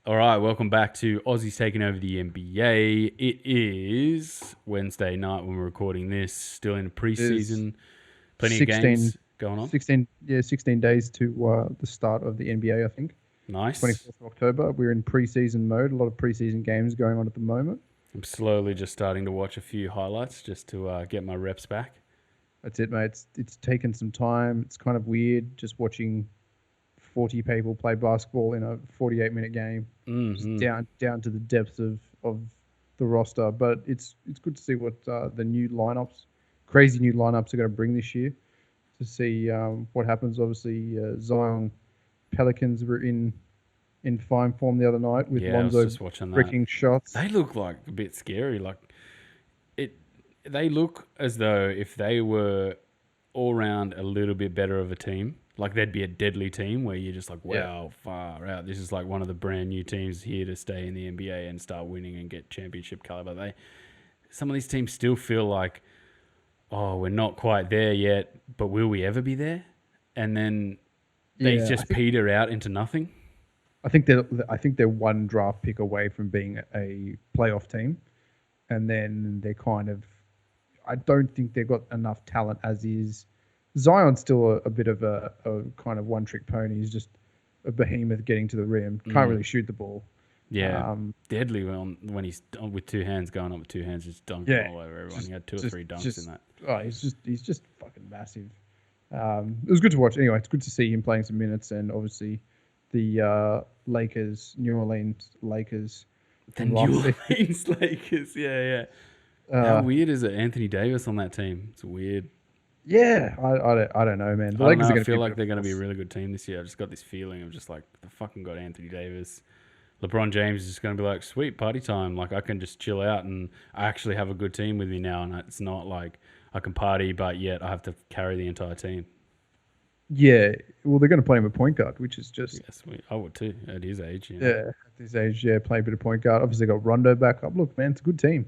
All right, welcome back to Aussies taking over the NBA. It is Wednesday night when we're recording this. Still in the There's preseason. Plenty of 16, games going on. 16 days to the start of the NBA, I think. Nice. 24th of October. We're in preseason mode. A lot of preseason games going on at the moment. I'm slowly just starting to watch a few highlights just to get my reps back. That's it, mate. It's taken some time. It's kind of weird just watching 40 people play basketball in a 48-minute game. Just down to the depths of the roster. But it's good to see what the new crazy new lineups are going to bring this year. To see what happens. Obviously, Zion Pelicans were in fine form the other night with Lonzo freaking shots. They look like a bit scary. They look as though if they were all round a little bit better of a team, like they'd be a deadly team where you're just like, wow, far out. This is like one of the brand new teams here to stay in the NBA and start winning and get championship caliber. Some of these teams still feel like, oh, we're not quite there yet, but will we ever be there? And then they just peter out into nothing. I think they're one draft pick away from being a playoff team, and then they're kind of. I don't think they've got enough talent as is. Zion's still a bit of a kind of one-trick pony. He's just a behemoth getting to the rim. Can't really shoot the ball. Yeah, deadly when he's with two hands, going up with two hands, just dunking all over everyone. He had two or three dunks in that. Oh, he's just fucking massive. It was good to watch. Anyway, it's good to see him playing some minutes, and obviously the New Orleans Lakers. The New Orleans Lakers, yeah. How weird is it? Anthony Davis on that team. It's weird. Yeah, I don't know, man. I feel like they're going to be a really good team this year. I just got this feeling of just like, the fucking got Anthony Davis. LeBron James is just going to be like, sweet, party time. Like, I can just chill out and I actually have a good team with me now. And it's not like I can party, but yet I have to carry the entire team. Yeah, well, they're going to play him a point guard, which is just... Yes, I would too, at his age. Yeah, at his age, play a bit of point guard. Obviously, got Rondo back up. Look, man, it's a good team.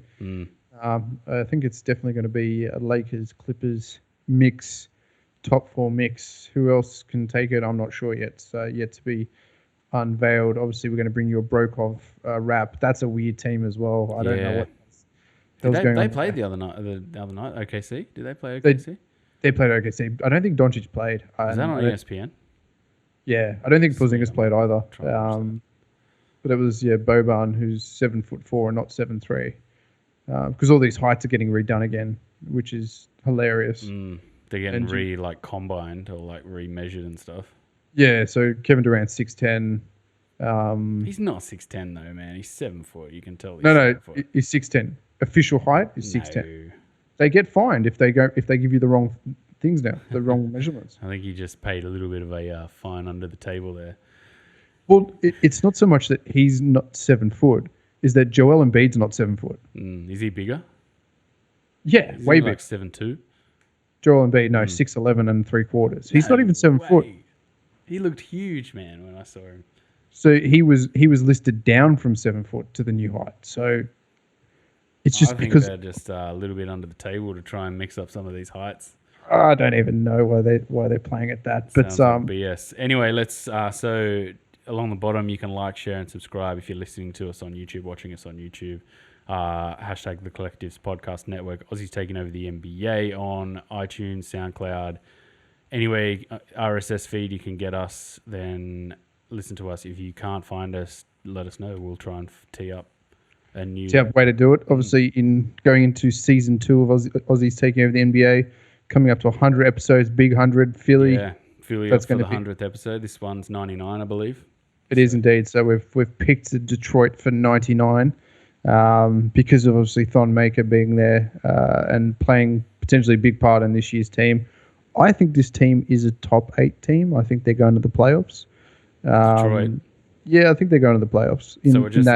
I think it's definitely going to be a Lakers-Clippers mix, top four mix. Who else can take it? I'm not sure yet. It's yet to be unveiled. Obviously, we're going to bring you a Brokov rap. That's a weird team as well. I don't know what they played the other night. The other night, OKC. Did they play OKC? They played OKC. I don't think Doncic played. Is that on ESPN? Yeah, I don't think Porzingis played either. But it was Boban, who's 7'4" and not 7'3", because all these heights are getting redone again, which is hilarious. They're getting combined or remeasured and stuff. Yeah, so Kevin Durant's 6'10". He's not 6'10" though, man. He's 7 foot. You can tell. He's 6'10". Official height is 6'10". They get fined if they give you the wrong things now, the wrong measurements. I think you just paid a little bit of a fine under the table there. Well, it's not so much that he's not 7 foot, is that Joel Embiid's not 7 foot. Is he bigger? Yeah, is way he bigger. Like 7'2"? Joel Embiid, 6'11" and 3/4. He's not even 7 foot. He looked huge, man, when I saw him. So he was listed down from 7 foot to the new height. So it's just because they're just a little bit under the table to try and mix up some of these heights. I don't even know why they're playing at that. But BS. Anyway, let's so along the bottom you can like, share, and subscribe if you're listening to us on YouTube, watching us on YouTube. Hashtag the Collectives Podcast Network. Aussies taking over the NBA on iTunes, SoundCloud. Anyway, RSS feed, you can get us. Then listen to us. If you can't find us, let us know. We'll try and tee up a new way to do it. Obviously, in going into season 2 of Aussies taking over the NBA, coming up to 100 episodes, big 100. Philly. Yeah, Philly up for the 100th episode. This one's 99, I believe. It is indeed. So we've picked Detroit for 99 because of obviously Thon Maker being there and playing potentially a big part in this year's team. I think this team is a top 8 team. I think they're going to the playoffs. Detroit. Yeah, I think they're going to the playoffs. So we're just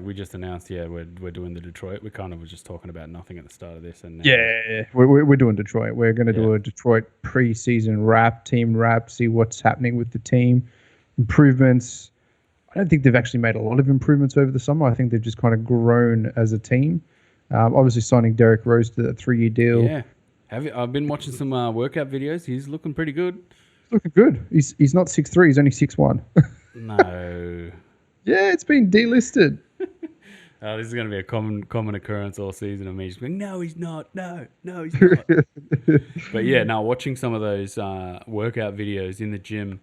we just announced, we're doing the Detroit. We kind of were just talking about nothing at the start of this, and we're doing Detroit. We're going to do a Detroit preseason team wrap, see what's happening with the team, improvements. I don't think they've actually made a lot of improvements over the summer. I think they've just kind of grown as a team. Obviously, signing Derrick Rose to that 3-year deal. Yeah, I've been watching some workout videos. He's looking pretty good. Looking good. He's not 6'3", he's only 6'1". No. Yeah, it's been delisted. This is going to be a common occurrence all season of me just going, no, he's not. No, he's not. But yeah, now watching some of those workout videos in the gym,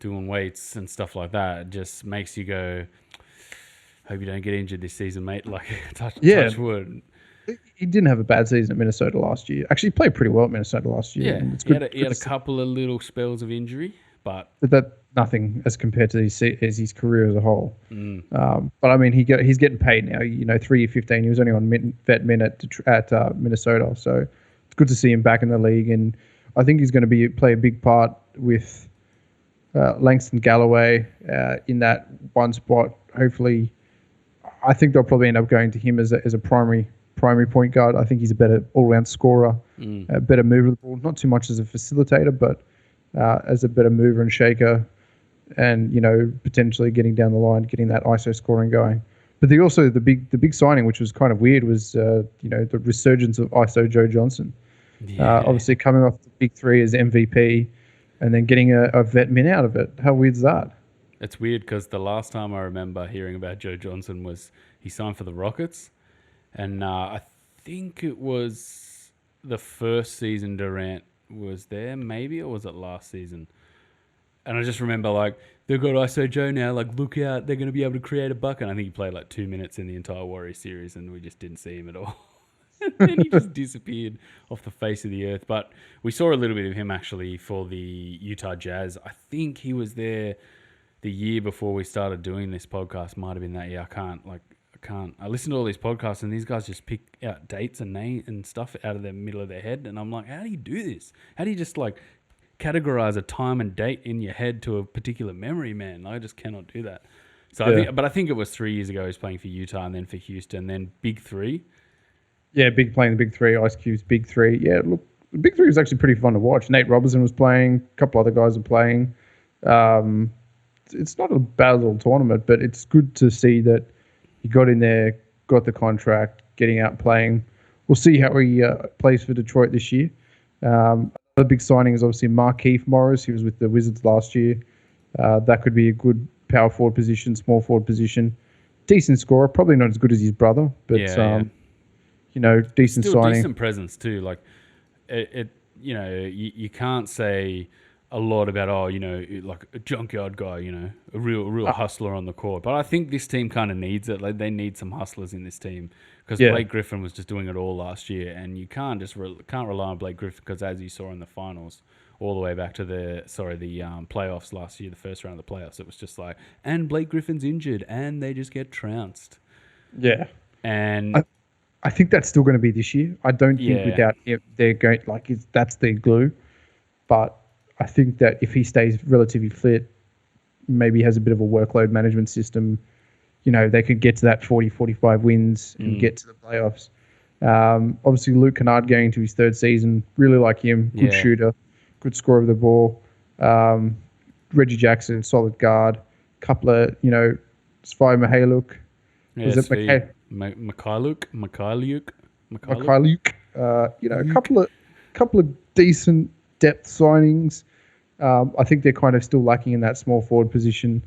doing weights and stuff like that, it just makes you go, hope you don't get injured this season, mate. Like, touch wood. He didn't have a bad season at Minnesota last year. Actually, he played pretty well at Minnesota last year. Yeah, it's good, he had a couple of little spells of injury, but that nothing as compared to his career as a whole. But I mean, he's getting paid now. 3 year 15. He was only on vet minute at Minnesota, so it's good to see him back in the league. And I think he's going to play a big part with Langston Galloway in that one spot. Hopefully, I think they'll probably end up going to him as a primary point guard. I think he's a better all-round scorer, a better mover of the ball. Not too much as a facilitator, but as a better mover and shaker, and potentially getting down the line, getting that ISO scoring going. But the big signing, which was kind of weird, was the resurgence of ISO Joe Johnson. yeah. Obviously coming off the big three as MVP, and then getting a vet min out of it. How weird's that? It's weird because the last time I remember hearing about Joe Johnson was he signed for the Rockets. And I think it was the first season Durant was there, maybe, or was it last season? And I just remember, like, they've got ISO Joe now, like, look out, they're going to be able to create a bucket. And I think he played like 2 minutes in the entire Warriors series, and we just didn't see him at all. And then he just disappeared off the face of the earth. But we saw a little bit of him, actually, for the Utah Jazz. I think he was there the year before we started doing this podcast. Might have been that year. I listen to all these podcasts and these guys just pick out dates and name and stuff out of the middle of their head. And I'm like, how do you do this? How do you just like categorize a time and date in your head to a particular memory, man? I just cannot do that. So yeah. I think it was 3 years ago he was playing for Utah and then for Houston, then Big Three. Yeah, playing the Big Three, Ice Cube's Big Three. Yeah, look, the Big Three was actually pretty fun to watch. Nate Robinson was playing, a couple other guys were playing. It's not a bad little tournament, but it's good to see that he got in there, got the contract, getting out playing. We'll see how he plays for Detroit this year. Another big signing is obviously Markieff Morris. He was with the Wizards last year. That could be a good power forward position, small forward position. Decent scorer, probably not as good as his brother, but decent still signing. Decent presence too. Like you can't say a lot about like a junkyard guy, a real hustler on the court. But I think this team kind of needs it. Like they need some hustlers in this team because Blake Griffin was just doing it all last year, and you can't rely on Blake Griffin because, as you saw in the finals, all the way back to the playoffs last year, the first round of the playoffs, it was just like, and Blake Griffin's injured, and they just get trounced. Yeah, and I think that's still going to be this year. I don't think without him they're going that's their glue, but I think that if he stays relatively fit, maybe has a bit of a workload management system, they could get to that 40, 45 wins and get to the playoffs. Obviously, Luke Kennard going into his third season, really like him, good shooter, good scorer of the ball. Reggie Jackson, solid guard. Couple of, Svi Mihailuk. Was it Mikhailuk? A couple of decent depth signings. I think they're kind of still lacking in that small forward position.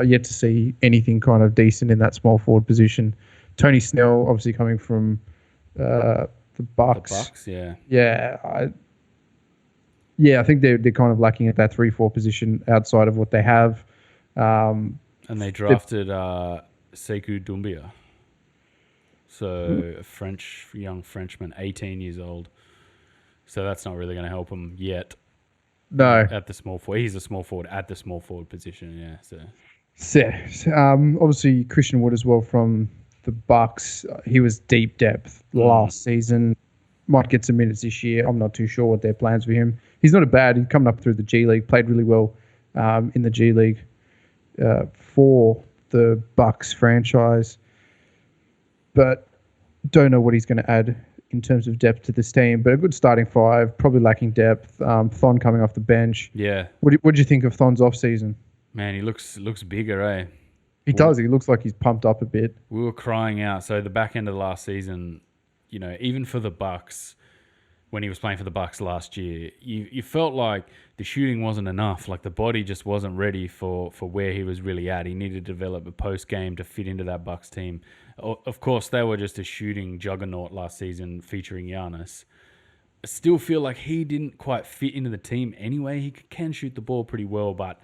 Yet to see anything kind of decent in that small forward position. Tony Snell, obviously coming from the Bucks. The Bucks, yeah. Yeah, I think they're kind of lacking at that 3-4 position outside of what they have. And they drafted Sekou Doumbia. So a young Frenchman, 18 years old. So that's not really going to help him yet. No. At the small forward. He's a small forward at the small forward position, yeah. Obviously, Christian Wood as well from the Bucks. He was deep depth last season. Might get some minutes this year. I'm not too sure what their plans for him. He's not a bad. He's coming up through the G League. Played really well in the G League for the Bucks franchise. But don't know what he's going to add in terms of depth to this team, but a good starting five, probably lacking depth. Thon coming off the bench. Yeah. What do you think of Thon's off season? Man, he looks bigger, eh? He does. He looks like he's pumped up a bit. We were crying out. So the back end of the last season, even for the Bucks, when he was playing for the Bucks last year. You felt like the shooting wasn't enough. Like the body just wasn't ready for where he was really at. He needed to develop a post game to fit into that Bucks team. Of course, they were just a shooting juggernaut last season featuring Giannis. I still feel like he didn't quite fit into the team anyway. He can shoot the ball pretty well, but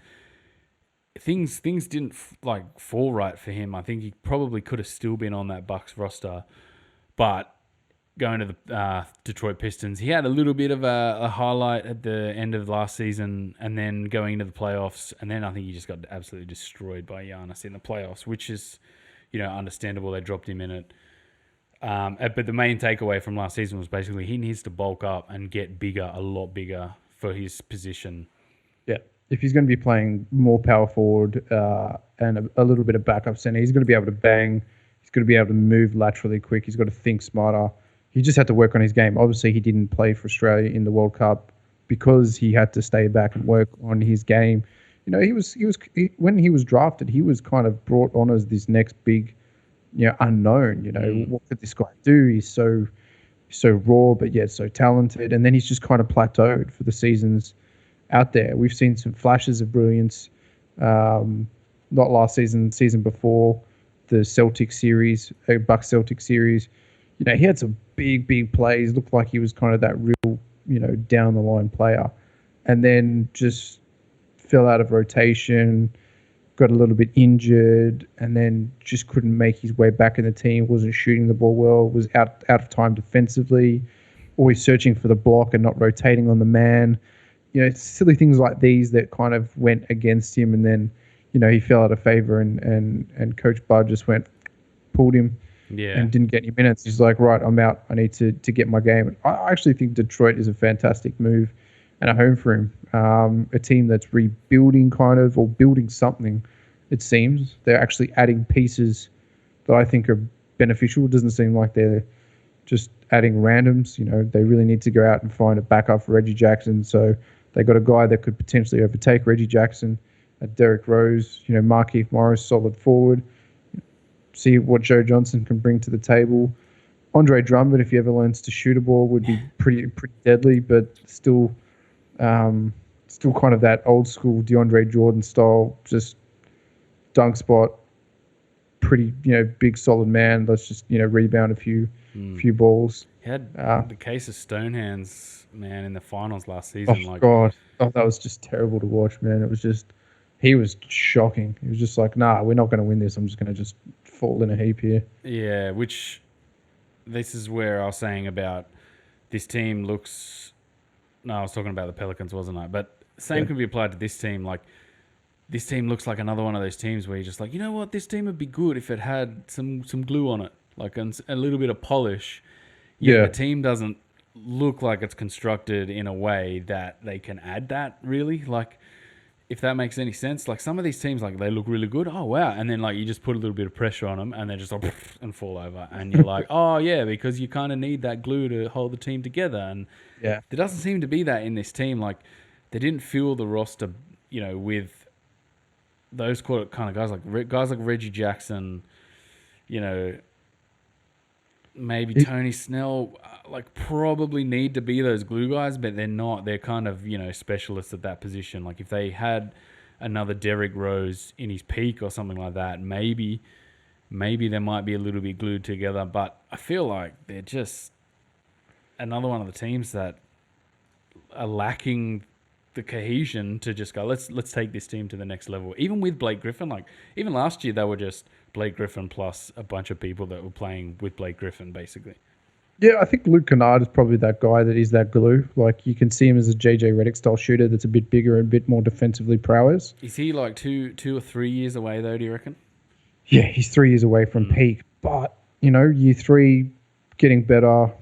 things didn't fall right for him. I think he probably could have still been on that Bucks roster, but going to the Detroit Pistons, he had a little bit of a highlight at the end of last season, and then going into the playoffs, and then I think he just got absolutely destroyed by Giannis in the playoffs, which is, understandable. They dropped him in it. But the main takeaway from last season was basically he needs to bulk up and get bigger, a lot bigger for his position. Yeah. If he's going to be playing more power forward and a little bit of backup center, he's going to be able to bang. He's going to be able to move laterally quick. He's got to think smarter. He just had to work on his game. Obviously, he didn't play for Australia in the World Cup because he had to stay back and work on his game. When he was drafted, he was kind of brought on as this next big, unknown. What could this guy do? He's so raw, but yet so talented. And then he's just kind of plateaued for the seasons out there. We've seen some flashes of brilliance. Not last season before, the Celtics series, Bucks Celtics series. He had some big plays. Looked like he was kind of that real, down the line player, and then just fell out of rotation, got a little bit injured, and then just couldn't make his way back in the team. Wasn't shooting the ball well. Was out of time defensively. Always searching for the block and not rotating on the man. Silly things like these that kind of went against him, and then he fell out of favor, and Coach Bud just pulled him. Yeah. And didn't get any minutes. He's like, right, I'm out. I need to get my game. I actually think Detroit is a fantastic move and a home for him. A team that's rebuilding or building something, it seems. They're actually adding pieces that I think are beneficial. It doesn't seem like they're just adding randoms. They really need to go out and find a backup for Reggie Jackson. So they got a guy that could potentially overtake Reggie Jackson, Derrick Rose, Markieff Morris, solid forward. See what Joe Johnson can bring to the table. Andre Drummond, if he ever learns to shoot a ball, would be pretty deadly, but still kind of that old school DeAndre Jordan style, just dunk spot, pretty big solid man. Let's just rebound a few balls. He had the case of stone hands, man, in the finals last season. God, that was just terrible to watch, man. It was just. He was shocking. He was just like, nah, we're not going to win this. I'm just going to just fall in a heap here. Yeah, which this is where I was saying about this team looks... No, I was talking about the Pelicans, wasn't I? But same can be applied to this team. Like, this team looks like another one of those teams where you're just like, you know what? This team would be good if it had some glue on it, like a little bit of polish. Yeah. The team doesn't look like it's constructed in a way that they can add that, really. Like... If that makes any sense, like some of these teams, like they look really good. Oh wow! And then like you just put a little bit of pressure on them, and they're just like and fall over. And you're like, oh yeah, because you kind of need that glue to hold the team together. And there doesn't seem to be that in this team. Like they didn't fill the roster, with those kind of guys like Reggie Jackson, maybe Tony Snell, probably need to be those glue guys, but they're not. They're kind of, specialists at that position. Like if they had another Derrick Rose in his peak or something like that, maybe they might be a little bit glued together. But I feel like they're just another one of the teams that are lacking the cohesion to just go, let's take this team to the next level. Even with Blake Griffin, even last year they were just Blake Griffin plus a bunch of people that were playing with Blake Griffin, basically. Yeah, I think Luke Kennard is probably that guy that is that glue. Like you can see him as a JJ Redick style shooter that's a bit bigger and a bit more defensively prowess. Is he like two or 3 years away though? Do you reckon? Yeah, he's 3 years away from peak. But year 3, getting better.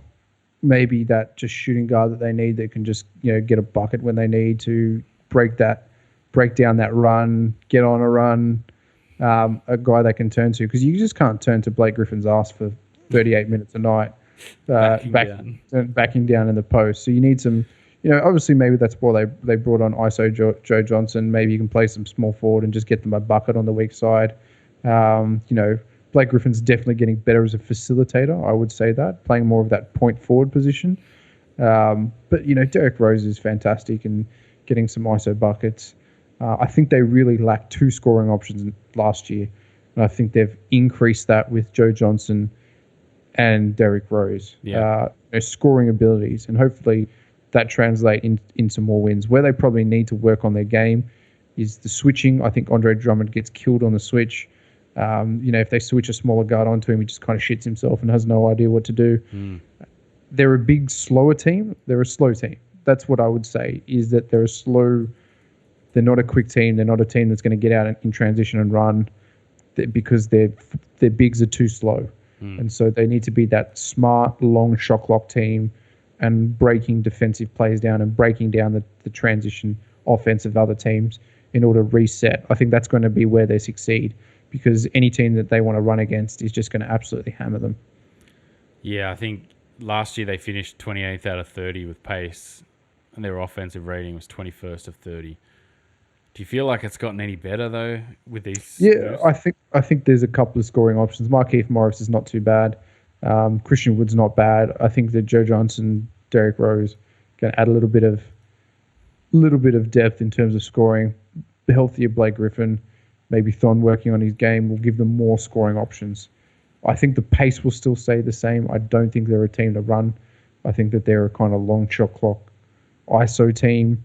Maybe that just shooting guard that they need that can just get a bucket when they need to break down that run, get on a run. A guy they can turn to, because you just can't turn to Blake Griffin's ass for 38 minutes a night, backing down in the post. So you need some, obviously maybe that's why they brought on ISO Joe Johnson. Maybe you can play some small forward and just get them a bucket on the weak side. Blake Griffin's definitely getting better as a facilitator. I would say that, playing more of that point forward position. But Derek Rose is fantastic and getting some ISO buckets. I think they really lacked two scoring options last year, and I think they've increased that with Joe Johnson and Derek Rose. Their scoring abilities, and hopefully that translate into more wins. Where they probably need to work on their game is the switching. I think Andre Drummond gets killed on the switch. If they switch a smaller guard onto him, he just kind of shits himself and has no idea what to do. They're a big, slower team. They're a slow team. That's what I would say, is that they're a slow. They're not a quick team. They're not a team that's going to get out in transition and run because their bigs are too slow. And so they need to be that smart, long shot clock team and breaking defensive plays down and breaking down the transition offense of other teams in order to reset. I think that's going to be where they succeed, because any team that they want to run against is just going to absolutely hammer them. Yeah, I think last year they finished 28th out of 30 with pace, and their offensive rating was 21st of 30. Do you feel like it's gotten any better though with these? Yeah, moves? I think there's a couple of scoring options. Markieff Morris is not too bad. Christian Wood's not bad. I think that Joe Johnson, Derek Rose can add a little bit of depth in terms of scoring. The healthier Blake Griffin, maybe Thon working on his game will give them more scoring options. I think the pace will still stay the same. I don't think they're a team to run. I think that they're a kind of long shot clock ISO team.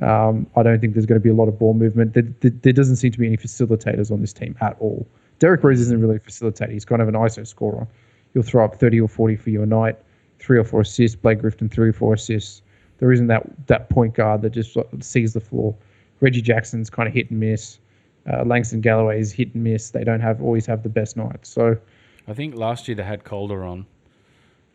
I don't think there's going to be a lot of ball movement. There doesn't seem to be any facilitators on this team at all. Derek Rose isn't really a facilitator. He's kind of an ISO scorer. He'll throw up 30 or 40 for you a night, 3 or 4 assists. Blake Griffin, 3 or 4 assists. There isn't that point guard that just sees the floor. Reggie Jackson's kind of hit and miss. Langston Galloway is hit and miss. They don't always have the best nights. So I think last year they had Calder on.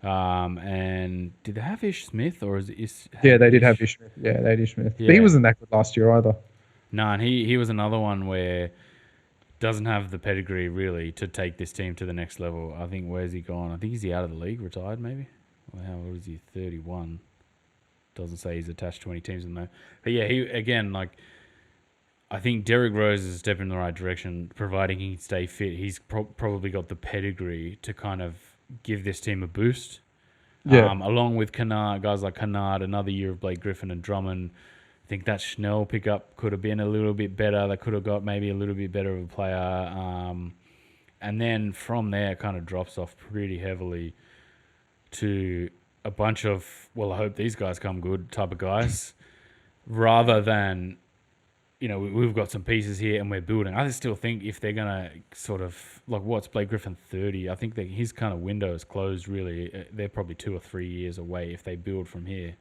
And did they have Ish Smith or yeah, they did have Ish Smith. Yeah, they had Ish Smith. Yeah. But he wasn't that good last year either. No, and he was another one where doesn't have the pedigree really to take this team to the next level. I think where's he gone? I think he's out of the league, retired maybe. Well, how old is he? 31. Doesn't say he's attached to any teams in there. But yeah, he again I think Derrick Rose is a step in the right direction, providing he can stay fit. He's probably got the pedigree to kind of give this team a boost. Yeah. Along with Kennard, guys like Kennard, another year of Blake Griffin and Drummond. I think that Schnell pickup could have been a little bit better. They could have got maybe a little bit better of a player. And then from there, it kind of drops off pretty heavily to a bunch of, well, I hope these guys come good type of guys, rather than, we've got some pieces here and we're building. I still think if they're going to sort of, what's Blake Griffin, 30? I think that his kind of window is closed, really. They're probably 2 or 3 years away if they build from here,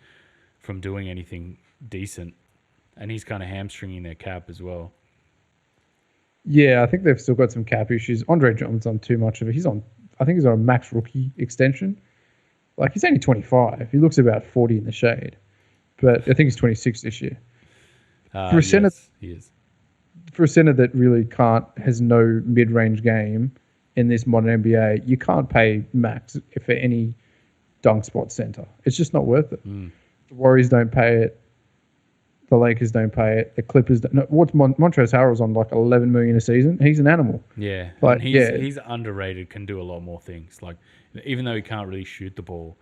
from doing anything decent. And he's kind of hamstringing their cap as well. Yeah, I think they've still got some cap issues. Andre Drummond's on too much of it. I think he's on a max rookie extension. He's only 25. He looks about 40 in the shade. But I think he's 26 this year. For a center, yes, he is. For a center that really has no mid-range game in this modern NBA, you can't pay max for any dunk spot center. It's just not worth it. The Warriors don't pay it. The Lakers don't pay it. The Clippers don't. No, what's Montrezl Harrell's on $11 million a season? He's an animal. Yeah, he's underrated. Can do a lot more things. Even though he can't really shoot the ball,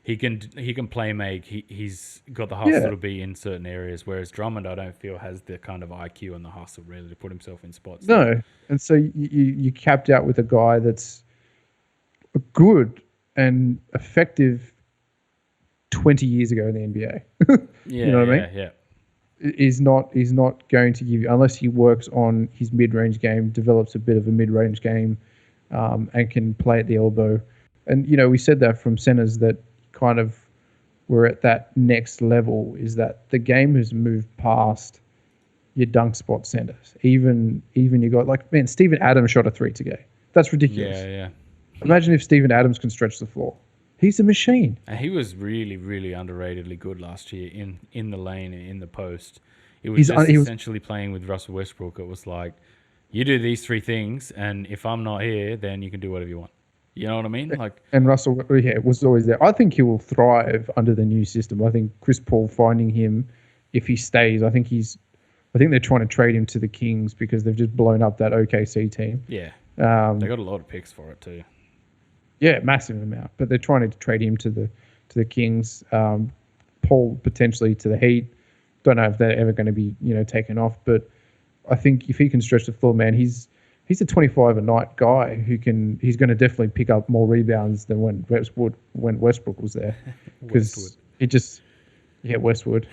he can play make. He's got the hustle to be in certain areas. Whereas Drummond, I don't feel has the kind of IQ and the hustle really to put himself in spots. No, and so you capped out with a guy that's good and effective 20 years ago in the NBA. Yeah, you know what I mean? Yeah. He's not going to give you, unless he works on his mid-range game, develops a bit of a mid-range game, and can play at the elbow. And we said that from centers that kind of were at that next level, is that the game has moved past your dunk spot centers. Even you got Steven Adams shot a 3 today. That's ridiculous. Yeah. Imagine if Steven Adams can stretch the floor. He's a machine. And he was really, really underratedly good last year in the lane and in the post. He was essentially playing with Russell Westbrook. It was like, you do these 3 things, and if I'm not here, then you can do whatever you want. You know what I mean? And Russell, was always there. I think he will thrive under the new system. I think Chris Paul finding him, if he stays, I think they're trying to trade him to the Kings because they've just blown up that OKC team. Yeah. They got a lot of picks for it too. Yeah, massive amount. But they're trying to trade him to to the Kings. Paul potentially to the Heat. Don't know if they're ever going to be taken off, but I think if he can stretch the floor, man, he's a 25 a night guy he's going to definitely pick up more rebounds than when Westbrook was there, because Westwood.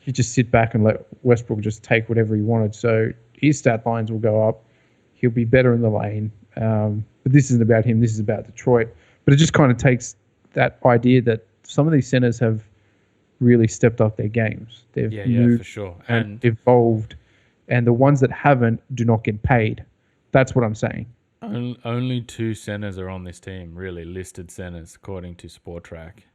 He just sit back and let Westbrook just take whatever he wanted. So his stat lines will go up. He'll be better in the lane. But this isn't about him. This is about Detroit. But it just kind of takes that idea that some of these centers have really stepped up their games. They've moved for sure. and evolved. And the ones that haven't do not get paid. That's what I'm saying. Only 2 centers are on this team, really, listed centers, according to Sport Track.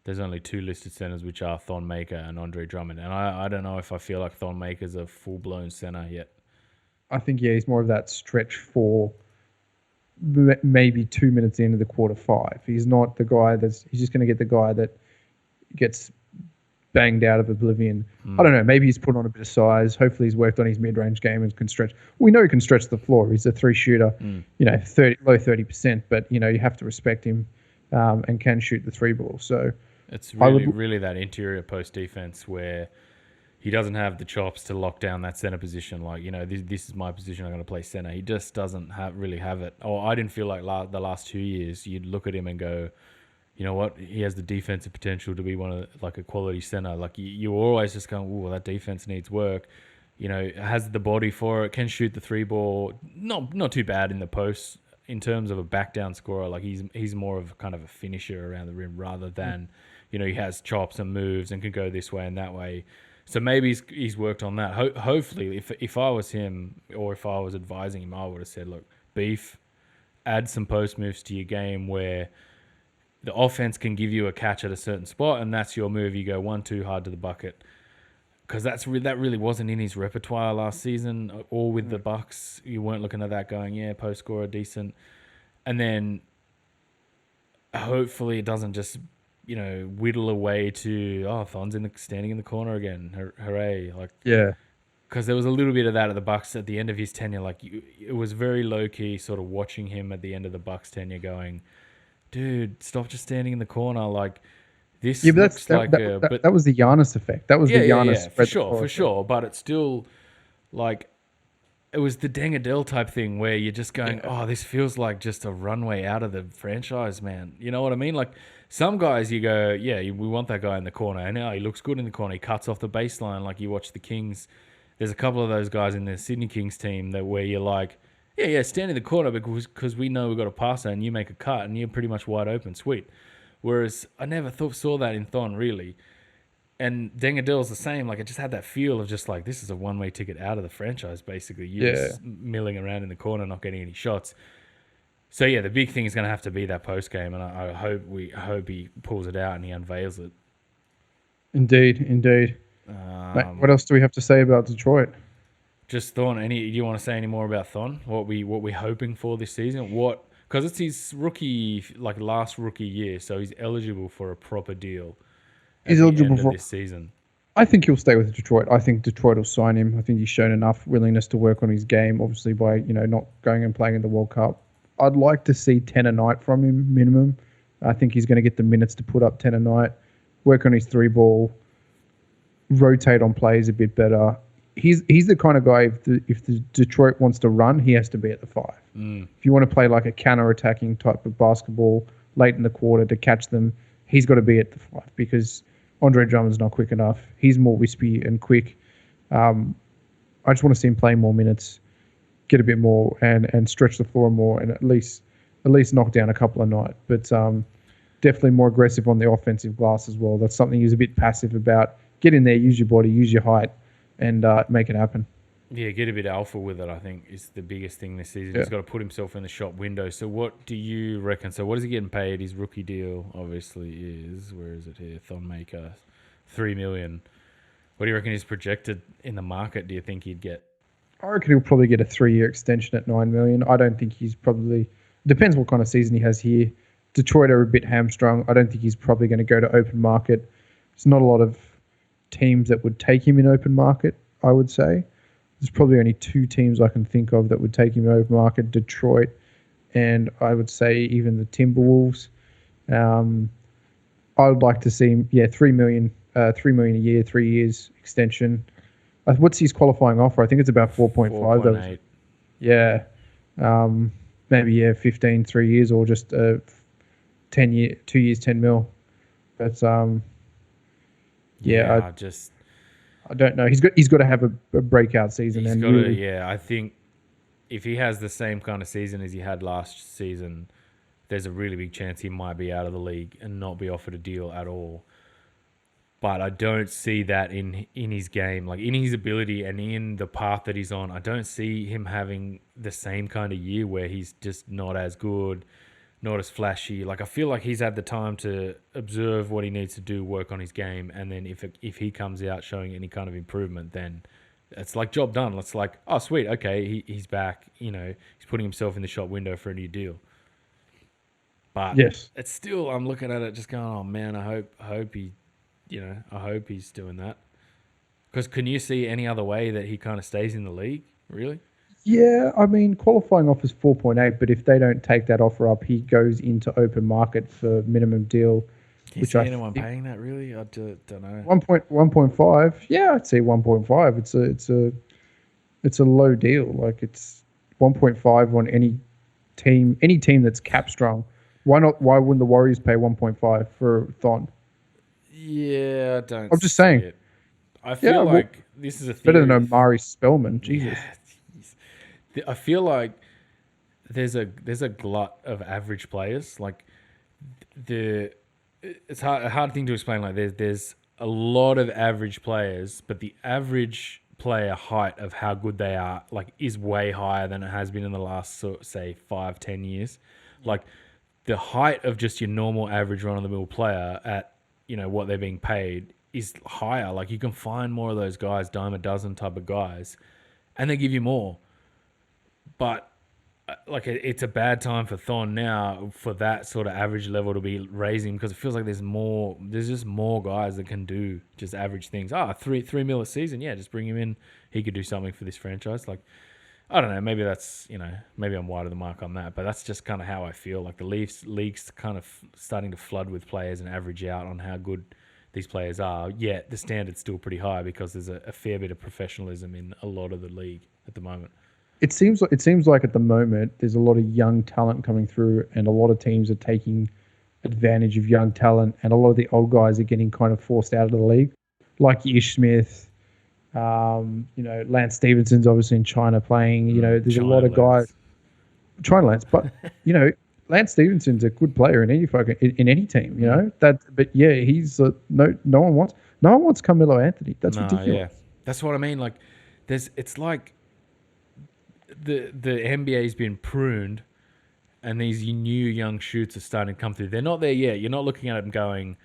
There's only 2 listed centers, which are Thon Maker and Andre Drummond. And I don't know if I feel like Thon Maker's a full-blown center yet. I think, he's more of that stretch for maybe 2 minutes into the quarter 5. He's not the guy he's just going to get the guy that gets banged out of oblivion. I don't know. Maybe he's put on a bit of size. Hopefully he's worked on his mid-range game and can stretch. We know he can stretch the floor. He's a 3-shooter, low 30%, but, you have to respect him and can shoot the 3-ball. So it's really that interior post defense where he doesn't have the chops to lock down that center position. Like, this is my position. I'm going to play center. He just doesn't really have it. I didn't feel like the last 2 years you'd look at him and go, you know what? He has the defensive potential to be one of a quality center. Like you were always just going, "Oh, that defense needs work." Has the body for it. Can shoot the 3-ball. Not too bad in the post in terms of a back down scorer. Like he's more of kind of a finisher around the rim rather than he has chops and moves and can go this way and that way. So maybe he's worked on that. Hopefully, if I was him or if I was advising him, I would have said, "Look, beef, add some post moves to your game where." The offense can give you a catch at a certain spot, and that's your move. You go 1-2 hard to the bucket, because that really wasn't in his repertoire last season. Or with the Bucks, you weren't looking at that going, post scorer decent, and then hopefully it doesn't just whittle away to Thon's standing in the corner again, hooray! Because there was a little bit of that at the Bucks at the end of his tenure. Like it was very low key, sort of watching him at the end of the Bucks tenure, going. Dude, stop just standing in the corner. Like this looks like that was the Giannis effect. That was the Giannis for sure. But it's still like it was the Deng Adele type thing where you're just going, this feels like just a runway out of the franchise, man. You know what I mean? Like some guys, you go, we want that guy in the corner, and he looks good in the corner. He cuts off the baseline. Like you watch the Kings. There's a couple of those guys in the Sydney Kings team where you're like. Stand in the corner because we know we've got a passer and you make a cut and you're pretty much wide open. Sweet. Whereas I never saw that in Thon, really. And Deng Adele's the same. Like, it just had that feel of just like, this is a one-way ticket out of the franchise, basically. You're just milling around in the corner, not getting any shots. So, the big thing is going to have to be that post-game, and I hope he pulls it out and he unveils it. Indeed. Mate, what else do we have to say about Detroit? Just Thon. Do you want to say any more about Thon? What we're hoping for this season? Because it's his last rookie year, so he's eligible for a proper deal. He's eligible for this season. I think he'll stay with Detroit. I think Detroit will sign him. I think he's shown enough willingness to work on his game, obviously by not going and playing in the World Cup. I'd like to see 10 a night from him minimum. I think he's going to get the minutes to put up 10 a night, work on his 3-ball, rotate on plays a bit better. He's the kind of guy, if the Detroit wants to run, he has to be at the 5. If you want to play like a counter-attacking type of basketball late in the quarter to catch them, he's got to be at the 5 because Andre Drummond's not quick enough. He's more wispy and quick. I just want to see him play more minutes, get a bit more and stretch the floor more and at least knock down a couple a night. But definitely more aggressive on the offensive glass as well. That's something he's a bit passive about. Get in there, use your body, use your height, and make it happen. Yeah, get a bit alpha with it, I think, is the biggest thing this season. He's got to put himself in the shop window. So what do you reckon? So what is he getting paid? His rookie deal obviously is, where is it here? Thon Maker, $3 million. What do you reckon he's projected in the market? Do you think he'd get? I reckon he'll probably get a 3-year extension at $9 million. I don't think he's probably... Depends what kind of season he has here. Detroit are a bit hamstrung. I don't think he's probably going to go to open market. There's not a lot of teams that would take him in open market, I would say. There's probably only 2 teams I can think of that would take him in open market, Detroit, and I would say even the Timberwolves. I would like to see him, 3 million a year, 3 years extension. What's his qualifying offer? I think it's about 4.5. 4.8. Yeah. Maybe 15, 3 years, or just 10 year, 2 years, 10 mil. But I don't know. He's got to have a breakout season. I think if he has the same kind of season as he had last season, there's a really big chance he might be out of the league and not be offered a deal at all. But I don't see that in his game, like in his ability and in the path that he's on. I don't see him having the same kind of year where he's just not as good, not as flashy. Like I feel like he's had the time to observe what he needs to do, work on his game, and then if he comes out showing any kind of improvement, then it's like job done. It's like, oh sweet, okay, he's back. You know, he's putting himself in the shop window for a new deal. But yes, it's still, I'm looking at it just going, oh man, I hope he's doing that. Because can you see any other way that he kind of stays in the league, really? Yeah, I mean, qualifying offer is 4.8, but if they don't take that offer up, he goes into open market for minimum deal. Can you see anyone paying that, really? I don't know. 1.5. Yeah, I'd say 1.5. It's a low deal. Like it's 1.5 on any team that's cap strong. Why not? Why wouldn't the Warriors pay 1.5 for Thon? Yeah, I don't. I'm just saying. It. I feel like this is a theory. Better than Omari Spellman. Jesus. Yeah, I feel like there's a glut of average players. Like it's a hard thing to explain. Like there's a lot of average players, but the average player height of how good they are like is way higher than it has been in the last say 5-10 years. Like the height of just your normal average run-of-the-mill player at what they're being paid is higher. Like you can find more of those guys, dime a dozen type of guys, and they give you more. But like it's a bad time for Thon now for that sort of average level to be raising, because it feels like there's just more guys that can do just average things. 3 mil a season, yeah, just bring him in. He could do something for this franchise. Like I don't know, maybe that's maybe I'm wide of the mark on that, but that's just kind of how I feel. Like the league's kind of starting to flood with players and average out on how good these players are. Yet the standard's still pretty high because there's a fair bit of professionalism in a lot of the league at the moment. It seems like at the moment there's a lot of young talent coming through, and a lot of teams are taking advantage of young talent, and a lot of the old guys are getting kind of forced out of the league, like Ish Smith. Lance Stevenson's obviously in China playing. There's a lot of guys. China Lance, but Lance Stevenson's a good player in any team. He's no one wants Carmelo Anthony. That's ridiculous. Yeah, that's what I mean. Like it's like the NBA's been pruned, and these new young shoots are starting to come through. They're not there yet. You're not looking at them going,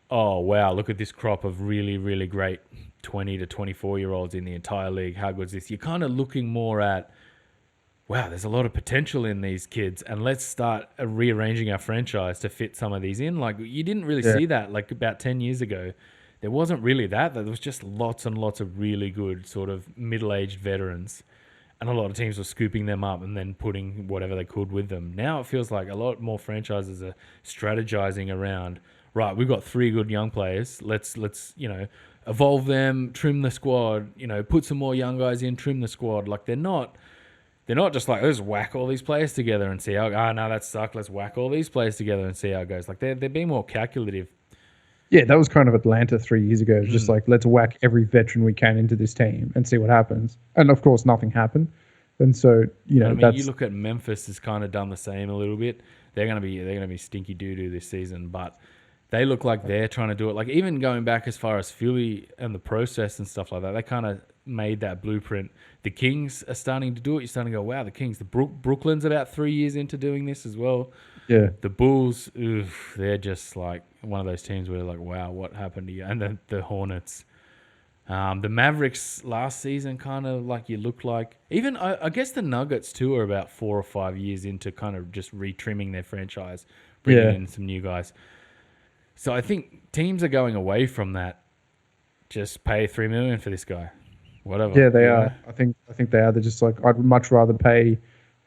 oh wow, look at this crop of really, really great 20 to 24-year-olds in the entire league. How good is this? You're kind of looking more at, wow, there's a lot of potential in these kids, and let's start rearranging our franchise to fit some of these in. Like you didn't really see that like about 10 years ago. There wasn't really that. There was just lots and lots of really good sort of middle-aged veterans, and a lot of teams were scooping them up and then putting whatever they could with them. Now it feels like a lot more franchises are strategizing around, right, we've got 3 good young players. Let's evolve them, trim the squad, put some more young guys in, trim the squad. Like they're not just like, let's whack all these players together and see how, no, that sucked. Let's whack all these players together and see how it goes. Like they're being more calculative. Yeah, that was kind of Atlanta 3 years ago. Just like, let's whack every veteran we can into this team and see what happens. And of course, nothing happened. And so, you look at Memphis has kind of done the same a little bit. They're gonna be stinky doo-doo this season, but they look like they're trying to do it. Like even going back as far as Philly and the process and stuff like that, they kind of made that blueprint. The Kings are starting to do it. You're starting to go, wow, the Kings. The Brooklyn's about 3 years into doing this as well. Yeah. The Bulls, they're just like one of those teams where they're like, wow, what happened to you? And then the Hornets. The Mavericks last season kind of like you look like. Even, I guess the Nuggets too are about 4 or 5 years into kind of just retrimming their franchise, bringing in some new guys. So I think teams are going away from that. Just pay $3 million for this guy, whatever. Yeah, they are. I think they are. They're just like, I'd much rather pay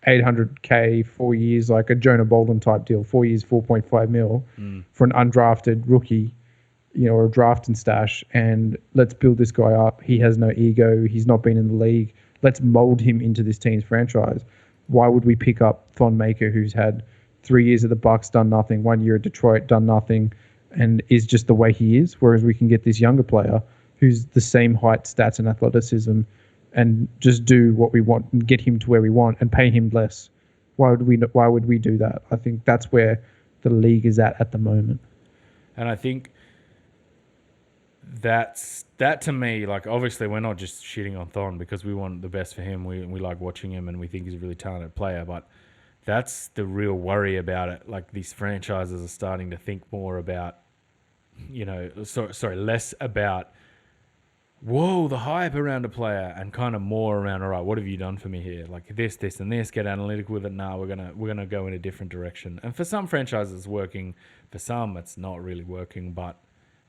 $800K 4 years, like a Jonah Bolden type deal, 4 years, 4.5 mil for an undrafted rookie, or a draft and stash, and let's build this guy up. He has no ego. He's not been in the league. Let's mold him into this team's franchise. Why would we pick up Thon Maker, who's had 3 years at the Bucks, done nothing, 1 year at Detroit, done nothing, and is just the way he is? Whereas we can get this younger player who's the same height, stats, and athleticism, and just do what we want and get him to where we want and pay him less. Why would we do that? I think that's where the league is at the moment. And I think that to me, like, obviously we're not just shitting on Thon because we want the best for him. We like watching him and we think he's a really talented player, but that's the real worry about it. Like, these franchises are starting to think more about, less about, whoa, the hype around a player, and kind of more around, all right, what have you done for me here? Like this, and this, get analytical with it. Nah, we're gonna go in a different direction. And for some franchises it's working, for some it's not really working, but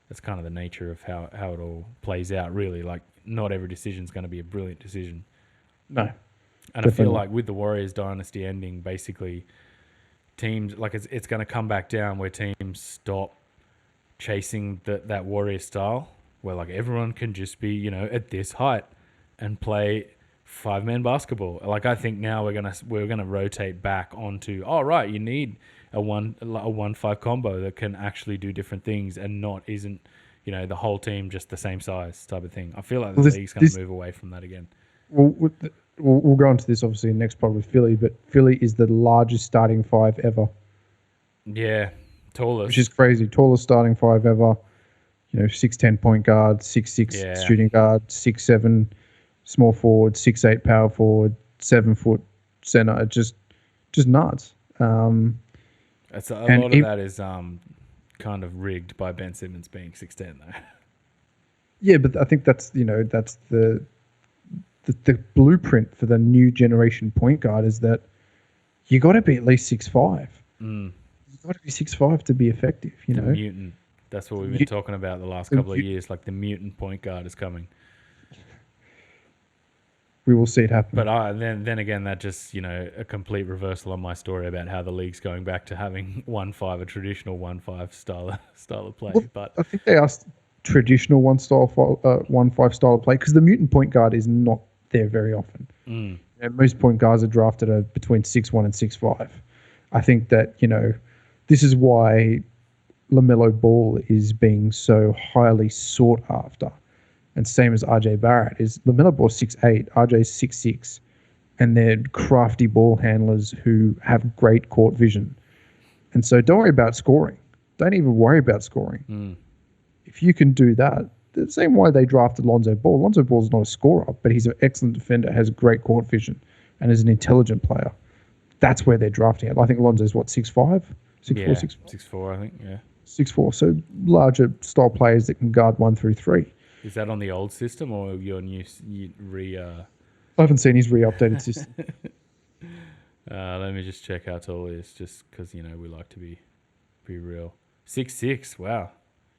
that's kind of the nature of how it all plays out, really. Like, not every decision is going to be a brilliant decision. No. And definitely. I feel like with the Warriors dynasty ending, basically teams, like, it's going to come back down where teams stop chasing that Warrior style, where like everyone can just be, at this height and play 5-man basketball. Like, I think now we're gonna rotate back onto, right, you need a 1-5 combo that can actually do different things and isn't the whole team just the same size type of thing. I feel like the league's going to move away from that again. We'll go into this obviously in the next part with Philly, but Philly is the largest starting five ever. Yeah, tallest. Which is crazy. Tallest starting five ever. 6'10" point guard, 6'6" shooting guard, 6'7" small forward, 6'8" power forward, 7 foot center. Just nuts. That's a lot of that is kind of rigged by Ben Simmons being 6'10" though. Yeah, but I think that's that's the blueprint for the new generation point guard, is that you got to be at least 6'5". You got to be 6'5" to be effective. The mutant. That's what we've been talking about the last couple of years. Like, the mutant point guard is coming. We will see it happen. But then again, that just, a complete reversal on my story about how the league's going back to having 1-5, a traditional 1-5 style of play. Well, but I think they asked traditional 1-5 style of play, because the mutant point guard is not there very often. Most point guards are drafted at between 6'1" and 6'5". I think that, this is why LaMelo Ball is being so highly sought after. And same as RJ Barrett, is LaMelo Ball 6'8", RJ's 6'6", and they're crafty ball handlers who have great court vision. And so don't worry about scoring. Don't even worry about scoring. If you can do that, the same way they drafted Lonzo Ball. Lonzo Ball's not a scorer, but he's an excellent defender, has great court vision, and is an intelligent player. That's where they're drafting it. I think Lonzo's 6'5", 6'4", 6'4", I think, yeah. 6'4", so larger style players that can guard 1 through 3. Is that on the old system or your new I haven't seen his re-updated system. Let me just check how tall he is, just because, we like to be real. 6'6", wow.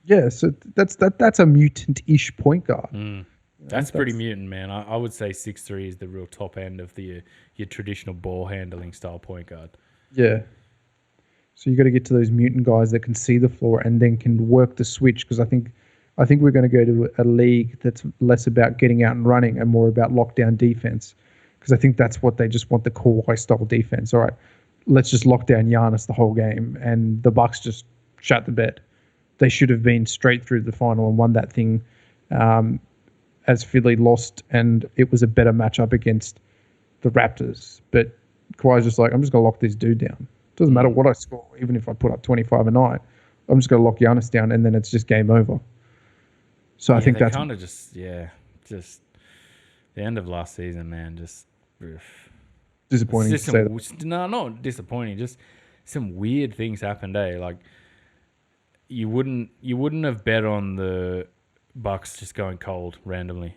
Yeah, so that's a mutant-ish point guard. That's pretty mutant, man. I would say 6'3" is the real top end of your traditional ball handling style point guard. Yeah. So you got to get to those mutant guys that can see the floor and then can work the switch, because I think we're going to go to a league that's less about getting out and running and more about lockdown defense, because I think that's what they just want, the Kawhi style defense. All right, let's just lock down Giannis the whole game, and the Bucks just shut the bed. They should have been straight through the final and won that thing, as Philly lost, and it was a better matchup against the Raptors. But Kawhi's just like, I'm just going to lock this dude down. Doesn't matter what I score, even if I put up 25 a night, I'm just going to lock Giannis down, and then it's just game over. So I think that's kind of just the end of last season, man. Just disappointing to say that. No, not disappointing. Just some weird things happened. Like, you wouldn't have bet on the Bucks just going cold randomly,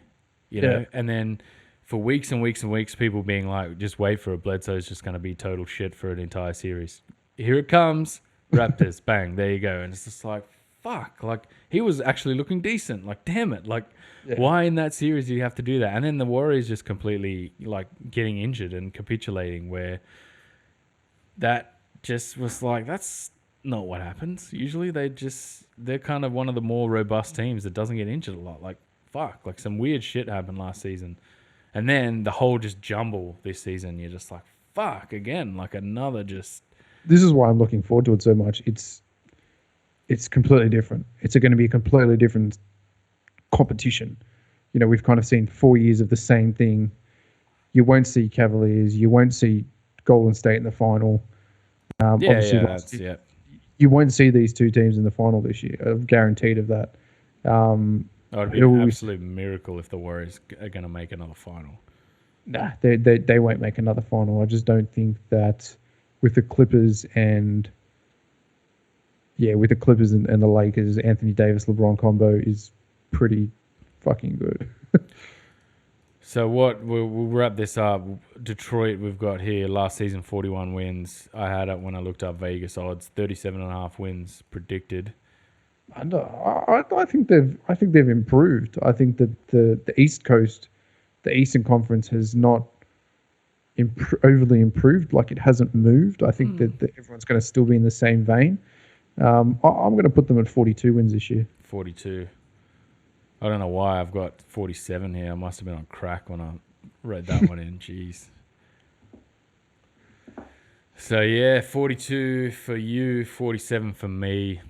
you know. And then for weeks and weeks and weeks, people being like, "Just wait for it. Bledsoe's just going to be total shit for an entire series." Here it comes, Raptors, bang, there you go, and it's just like, fuck, like he was actually looking decent. Like, damn it, like Yeah. why in that series do you have to do that? And then the Warriors just completely like getting injured and capitulating, where that just was like, that's not what happens. Usually they're kind of one of the more robust teams that doesn't get injured a lot. Like, fuck, like some weird shit happened last season. And then the whole just jumble this season, you're just like, fuck, again, like another just... This is why I'm looking forward to it so much. It's completely different. It's going to be a completely different competition. You know, we've kind of seen 4 years of the same thing. You won't see Cavaliers. You won't see Golden State in the final. You won't see these two teams in the final this year. I'm guaranteed of that. It would be an absolute miracle if the Warriors are going to make another final. Nah, they won't make another final. I just don't think that with the Clippers and the Lakers, Anthony Davis LeBron combo is pretty fucking good. So we'll wrap this up. Detroit, we've got here last season 41 wins. I had it when I looked up Vegas odds, 37.5 wins predicted. And I think they've improved. I think that the East Coast, the Eastern Conference has not overly improved. Like, it hasn't moved. I think that everyone's going to still be in the same vein. I'm going to put them at 42 wins this year. 42. I don't know why I've got 47 here. I must have been on crack when I read that one in. Jeez. So, yeah, 42 for you, 47 for me.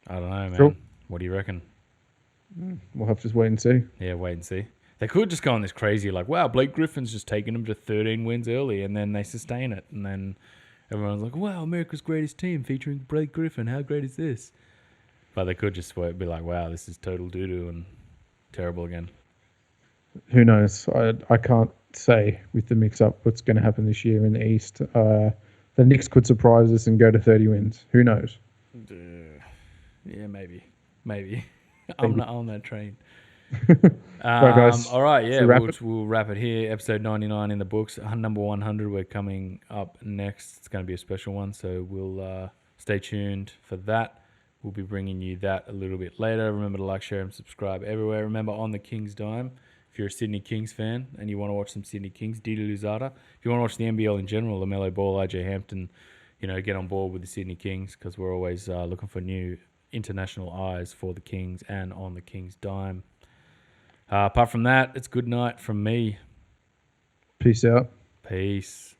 I don't know, man. Cool. What do you reckon? We'll have to just wait and see. Yeah, wait and see. They could just go on this crazy, like, wow, Blake Griffin's just taking them to 13 wins early, and then they sustain it. And then everyone's like, wow, America's greatest team featuring Blake Griffin. How great is this? But they could just be like, wow, this is total doo-doo and terrible again. Who knows? I can't say with the mix-up what's going to happen this year in the East. The Knicks could surprise us and go to 30 wins. Who knows? Yeah, maybe. I'm not on that train. Right, guys. All right, yeah, we'll wrap it here. Episode 99 in the books. Number 100, we're coming up next. It's going to be a special one, so we'll stay tuned for that. We'll be bringing you that a little bit later. Remember to like, share, and subscribe everywhere. Remember, on the Kings Dime, if you're a Sydney Kings fan and you want to watch some Sydney Kings, Didi Luzada. If you want to watch the NBL in general, LaMelo Ball, AJ Hampton, get on board with the Sydney Kings, because we're always looking for new international eyes for the Kings and on the Kings Dime. Apart from that, it's good night from me. Peace out. Peace.